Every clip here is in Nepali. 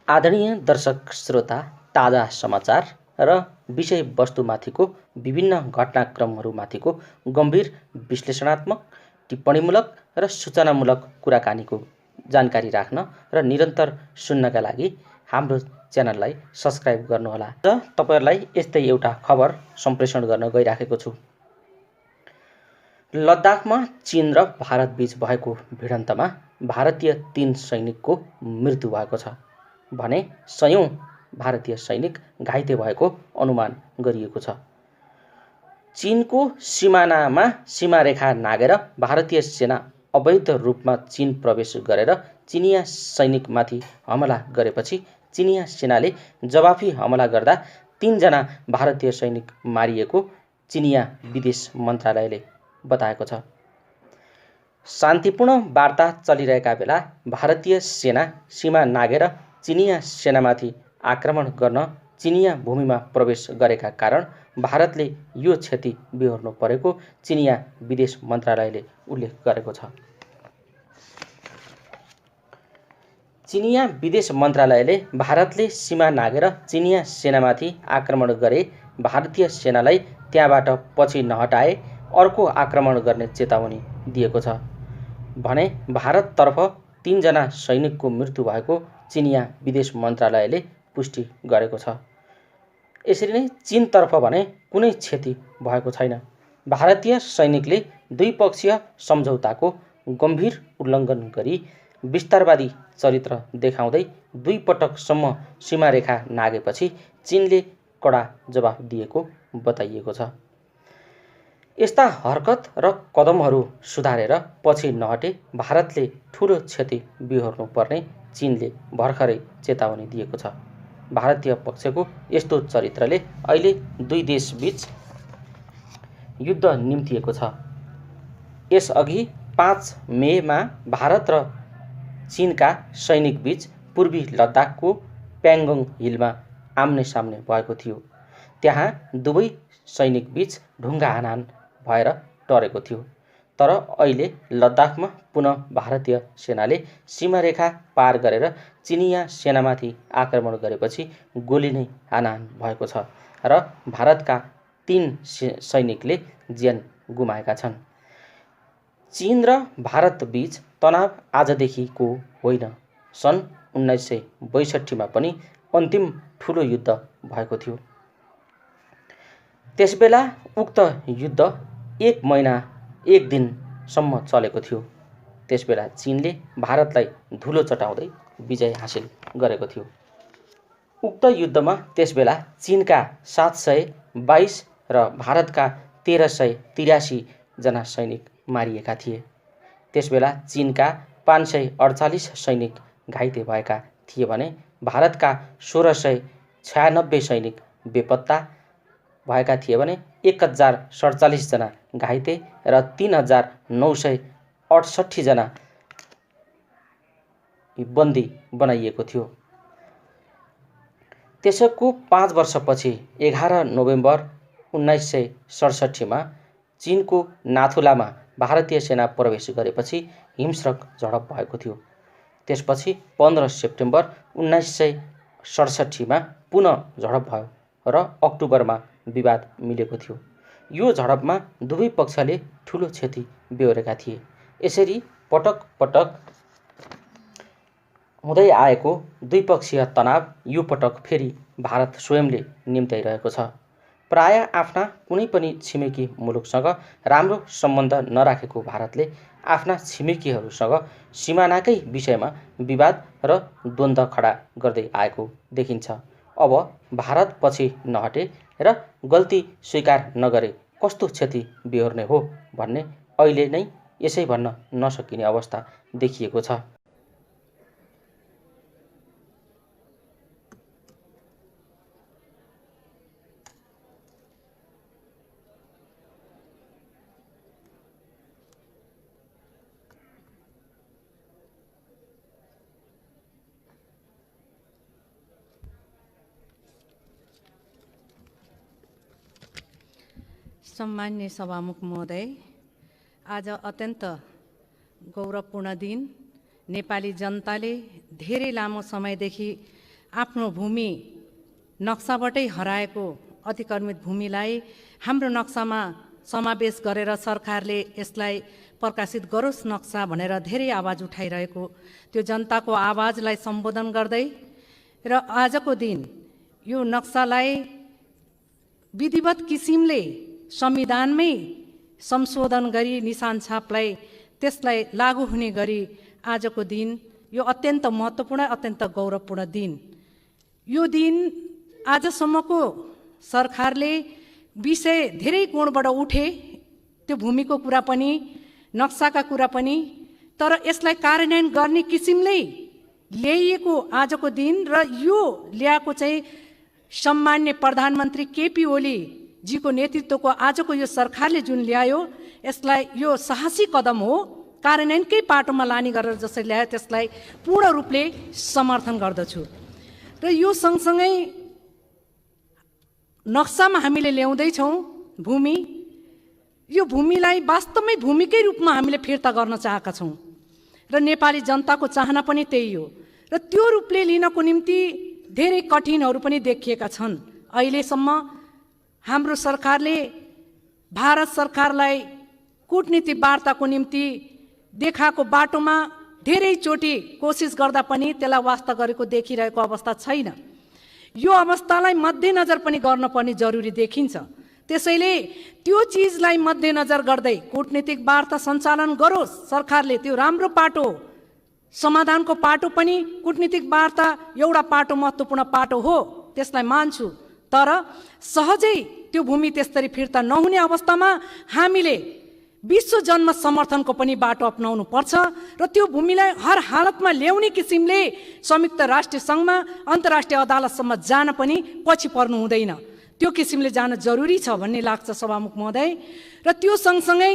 आदरणीय दर्शक श्रोता, ताजा समाचार र विषयवस्तुमाथिको विभिन्न घटनाक्रमहरूमाथिको गम्भीर विश्लेषणात्मक, टिप्पणीमूलक र सूचनामूलक कुराकानीको जानकारी राख्न र निरन्तर सुन्नका लागि हाम्रो च्यानललाई सब्स्क्राइब गर्नुहोला। र तपाईहरुलाई यस्तै एउटा खबर सम्प्रेषण गर्न गइराखेको छु। लद्दाखमा चीन र भारत बीच भएको भिडन्तमा भारतीय 3 सैनिकको मृत्यु भएको छ भने सयौं भारतीय सैनिक घाइते भएको अनुमान गरिएको छ। चीनको सिमानामा सीमारेखा नाघेर भारतीय सेना अवैध रूपमा चीन प्रवेश गरेर चिनिया सैनिकमाथि हमला गरेपछि चिनिया सेनाले जवाफी हमला गर्दा 3 जना भारतीय सैनिक मारिएको चिनिया विदेश मन्त्रालयले बताएको छ। शान्तिपूर्ण वार्ता चलिरहेका बेला भारतीय सेना सीमा नाघेर चिनिया सेनामाथि आक्रमण गर्न चिनिया भूमिमा प्रवेश गरेका कारण भारतले यो क्षति बेहोर्नु परेको चिनिया विदेश मन्त्रालयले उल्लेख गरेको छ। चिनिया विदेश मन्त्रालयले भारतले सीमा नाघेर चिनिया सेनामाथि आक्रमण गरे भारतीय सेनालाई त्यहाँबाट पछि नहटाए अर्को आक्रमण गर्ने चेतावनी दिएको छ भने भारततर्फ 3 जना सैनिकको मृत्यु भएको चिनिया विदेश मन्त्रालयले पुष्टि गरेको छ। यसरी नै चीनतर्फ भने कुनै क्षति भएको छैन। भारतीय सैनिकले द्विपक्षीय सम्झौताको गम्भीर उल्लङ्घन गरी विस्तारवादी चरित्र देखाउँदै 2 पटकसम्म सीमारेखा नाघेपछि चीनले कडा जवाफ दिएको बताइएको छ। यस्ता हरकत र कदमहरू सुधारेर पछि नहटे भारतले ठूलो क्षति बिहोर्नु पर्ने चीनले भर्खरै चेतावनी दिएको छ। भारतीय पक्षको यस्तो चरित्रले अहिले 2 देशबीच युद्ध निम्तिएको छ। यसअघि 5 मेमा भारत र चीनका सैनिकबीच पूर्वी लद्दाखको प्याङ्गोङ हिलमा आम्ने-सामने भएको थियो। त्यहाँ दुवै सैनिकबीच ढुङ्गा हानाहान भएर टरेको थियो। तर अहिले लद्दाखमा पुनः भारतीय सेनाले सीमारेखा पार गरेर चिनिया सेनामाथि आक्रमण गरेपछि गोली नै हानाहान भएको छ र भारतका 3 सैनिकले ज्यान गुमाएका छन्। चीन र भारत बीच तनाव आजदेखिको होइन। सन् 1962 मा पनि अन्तिम ठूलो युद्ध भएको थियो। त्यसबेला उक्त युद्ध 1 महिना 1 दिनसम्म चलेको थियो। त्यसबेला चीनले भारतलाई धुलो चटाउँदै विजय हासिल गरेको थियो। उक्त युद्धमा त्यसबेला चीनका 722 र भारतका 1383 जना सैनिक मारिएका थिए। त्यसबेला चीनका 548 सैनिक घाइते भएका थिए भने भारतका 1696 सैनिक बेपत्ता भएका थिए भने 1047 जना घाइते र 3968 जना बन्दी बनाइएको थियो। त्यसको 5 वर्षपछि 11 नोभेम्बर 1967 मा चीनको नाथुलामा भारतीय सेना प्रवेश गरेपछि हिंस्रक झडप भएको थियो। त्यसपछि 15 सेप्टेम्बर 1967 मा पुनः झडप भयो र अक्टोबरमा विवाद मिलेको थियो। यो झडपमा दुवै पक्षले ठूलो क्षति बेहोरेका थिए। यसरी पटक पटक हुँदै आएको द्विपक्षीय तनाव यो पटक फेरि भारत स्वयंले निम्त्याइरहेको छ। प्राय आफ्ना कुनै पनि छिमेकी मुलुकसँग राम्रो सम्बन्ध नराखेको भारतले आफ्ना छिमेकीहरूसँग सिमानाकै विषयमा विवाद र द्वन्द्व खडा गर्दै आएको देखिन्छ। अब भारत पछि नहटे र गल्ती स्वीकार नगरे कस्तो क्षति बेहोर्ने हो भन्ने अहिले नै यसै भन्न नसकिने अवस्था देखिएको छ। सम्मान्य सभामुख महोदय, आज अत्यन्त गौरवपूर्ण दिन। नेपाली जनताले धेरै लामो समयदेखि आफ्नो भूमि नक्साबाटै हराएको अतिक्रमित भूमिलाई हाम्रो नक्सामा समावेश गरेर सरकारले यसलाई प्रकाशित गरोस् नक्सा भनेर धेरै आवाज उठाइरहेको त्यो जनताको आवाजलाई सम्बोधन गर्दै र आजको दिन यो नक्सालाई विधिवत किसिमले संविधानमै संशोधन गरी निशान छापलाई त्यसलाई लागू हुने गरी आजको दिन यो अत्यन्त महत्त्वपूर्ण अत्यन्त गौरवपूर्ण दिन यो दिन आजसम्मको सरकारले विषय धेरै कोणबाट उठे त्यो भूमिको कुरा पनि नक्साका कुरा पनि तर यसलाई कार्यान्वयन गर्ने किसिमले ल्याइएको आजको दिन र यो ल्याएको चाहिँ सम्मान्य प्रधानमन्त्री केपी ओली जीको नेतृत्वको आजको यो सरकारले जुन ल्यायो यसलाई यो साहसी कदम हो कार्यान्वयनकै पाटोमा लाने गरेर जसरी ल्यायो त्यसलाई पूर्ण रूपले समर्थन गर्दछु र यो सँगसँगै नक्सामा हामीले ल्याउँदैछौँ भूमि यो भूमिलाई वास्तवमै भूमिकै रूपमा हामीले फिर्ता गर्न चाहेका छौँ र नेपाली जनताको चाहना पनि त्यही हो र त्यो रूपले लिनको निम्ति धेरै कठिनहरू पनि देखिएका छन् अहिलेसम्म हाम्रो सरकारले भारत सरकारलाई कूटनीतिक वार्ताको निम्ति देखाएको बाटोमा धेरैचोटि कोसिस गर्दा पनि त्यसलाई वास्ता गरेको देखिरहेको अवस्था छैन यो अवस्थालाई मध्यनजर पनि गर्नुपर्ने जरुरी देखिन्छ त्यसैले त्यो चिजलाई मध्यनजर गर्दै कूटनीतिक वार्ता सञ्चालन गरोस् सरकारले त्यो राम्रो पाटो समाधानको पाटो पनि कूटनीतिक वार्ता एउटा पाटो महत्त्वपूर्ण पाटो हो त्यसलाई मान्छु तर सहजै त्यो भूमि त्यसरी फिर्ता नहुने अवस्थामा हामीले विश्व जन्म समर्थनको पनि बाटो अपनाउनु पर्छ र त्यो भूमिलाई हर हालतमा ल्याउने किसिमले संयुक्त राष्ट्रिय सङ्घमा अन्तर्राष्ट्रिय अदालतसम्म जान पनि पछि पर्नु हुँदैन त्यो किसिमले जान जरुरी छ भन्ने लाग्छ सभामुख महोदय र त्यो सँगसँगै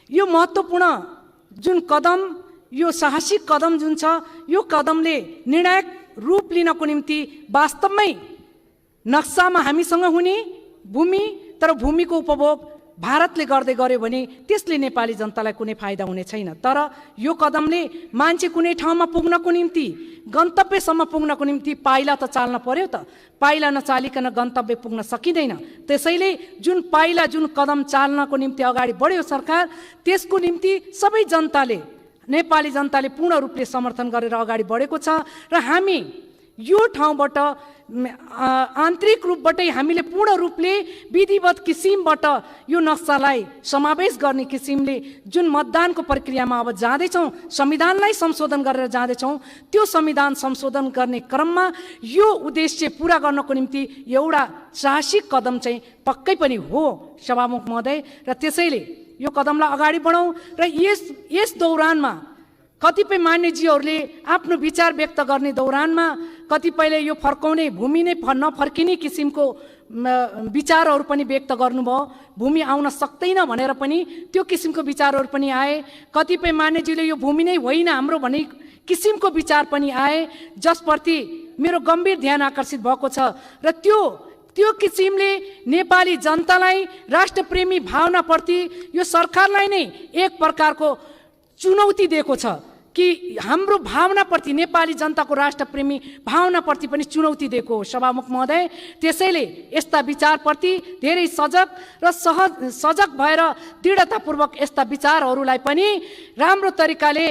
यो महत्त्वपूर्ण जुन कदम यो साहसिक कदम जुन छ यो कदमले निर्णायक रूप लिनको निम्ति वास्तवमै नक्सामा हामीसँग हुने भूमि तर भूमिको उपभोग भारतले गर्दै गर्यो भने त्यसले नेपाली जनतालाई कुनै फाइदा हुने छैन तर यो कदमले मान्छे कुनै ठाउँमा पुग्नको निम्ति गन्तव्यसम्म पुग्नको निम्ति पाइला त चाल्न पर्यो त पाइला नचालिकन गन्तव्य पुग्न सकिँदैन त्यसैले जुन पाइला जुन कदम चाल्नको निम्ति अगाडि बढ्यो सरकार त्यसको निम्ति सबै जनताले नेपाली जनताले पूर्ण रूपले समर्थन गरेर अगाडि बढेको छ र हामी यो ठाउँबाट आन्तरिक रूपबाटै हामीले पूर्ण रूपले विधिवत किसिमबाट यो नक्सालाई समावेश गर्ने किसिमले जुन मतदानको प्रक्रियामा अब जाँदैछौँ संविधानलाई संशोधन गरेर जाँदैछौँ त्यो संविधान संशोधन गर्ने क्रममा यो उद्देश्य पुरा गर्नको निम्ति एउटा साहसिक कदम चाहिँ पक्कै पनि हो सभामुख महोदय र त्यसैले यो कदमलाई अगाडि बढाउँ र यस दौरानमा कतिपय मान्यजीहरूले आफ्नो विचार व्यक्त गर्ने दौरानमा कतिपयले यो फर्काउने भूमि नै नफर्किने किसिमको विचारहरू पनि व्यक्त गर्नुभयो भूमि आउन सक्दैन भनेर पनि त्यो किसिमको विचारहरू पनि आए कतिपय मान्यजीले यो भूमि नै होइन हाम्रो भन्ने किसिमको विचार पनि आए जसप्रति मेरो गम्भीर ध्यान आकर्षित भएको छ र त्यो किसिमले नेपाली जनतालाई राष्ट्रप्रेमी भावनाप्रति यो सरकारलाई नै एक प्रकारको चुनौती दिएको छ कि हाम्रो भावनाप्रति नेपाली जनताको राष्ट्रप्रेमी भावनाप्रति पनि चुनौती दिएको हो सभामुख महोदय त्यसैले यस्ता विचारप्रति धेरै सजग र सजग भएर दृढतापूर्वक यस्ता विचारहरूलाई पनि राम्रो तरिकाले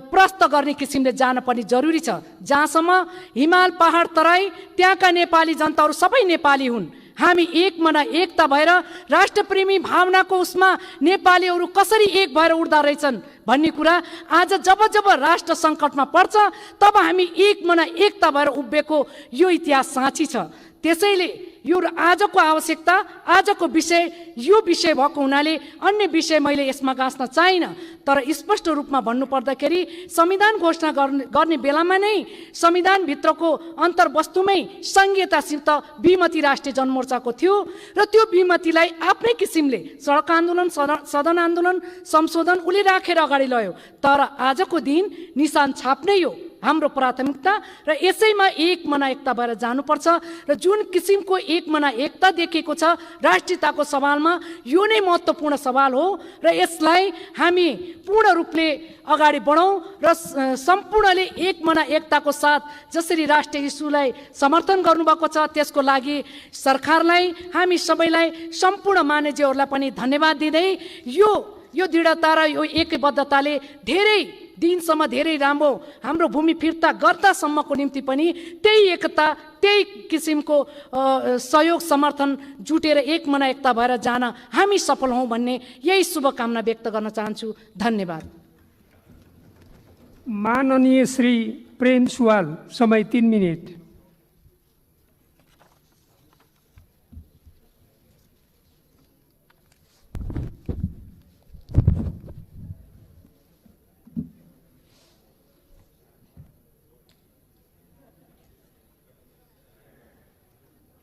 प्रस्त गर्ने किसिमले जान पनि जरुरी छ जहाँसम्म हिमाल पहाड तराई त्यहाँका नेपाली जनताहरू सबै नेपाली हुन् हामी एक मना एकता भएर राष्ट्रप्रेमी भावनाको उसमा नेपालीहरू कसरी एक भएर उड्दा रहेछन् भन्ने कुरा आज जब जब राष्ट्र सङ्कटमा पर्छ तब हामी एक मना एकता भएर उभिएको यो इतिहास साँची छ त्यसैले यो आजको आवश्यकता आजको विषय यो विषय भएको हुनाले अन्य विषय मैले यसमा गाँच्न चाहिनँ तर स्पष्ट रूपमा भन्नुपर्दाखेरि संविधान घोषणा गर्ने बेलामा नै संविधानभित्रको अन्तर्वस्तुमै संघीयतासित विमति राष्ट्रिय जनमोर्चाको थियो र त्यो विमतिलाई आफ्नै किसिमले सडक आन्दोलन सदन आन्दोलन संशोधन उसले राखेर अगाडि ल्यायो तर आजको दिन निशान छाप्नै हो हाम्रो प्राथमिकता र यसैमा एक मना एकता भएर जानुपर्छ र जुन किसिमको एक मना एकता देखिएको छ राष्ट्रियताको सवालमा यो नै महत्त्वपूर्ण सवाल हो र यसलाई हामी पूर्ण रूपले अगाडि बढौँ र सम्पूर्णले एक मना एकताको साथ जसरी राष्ट्रिय इस्युलाई समर्थन गर्नुभएको छ त्यसको लागि सरकारलाई हामी सबैलाई सम्पूर्ण मान्यज्यूहरूलाई पनि धन्यवाद दिँदै यो दृढता र यो एकबद्धताले धेरै दिनसम्म धेरै राम्रो हाम्रो भूमि फिर्ता गर्दासम्मको निम्ति पनि त्यही एकता त्यही किसिमको सहयोग समर्थन जुटेर एक मना एकता भएर जान हामी सफल हौँ भन्ने यही शुभकामना व्यक्त गर्न चाहन्छु। धन्यवाद। माननीय श्री प्रेम सुवाल, समय 3 मिनेट।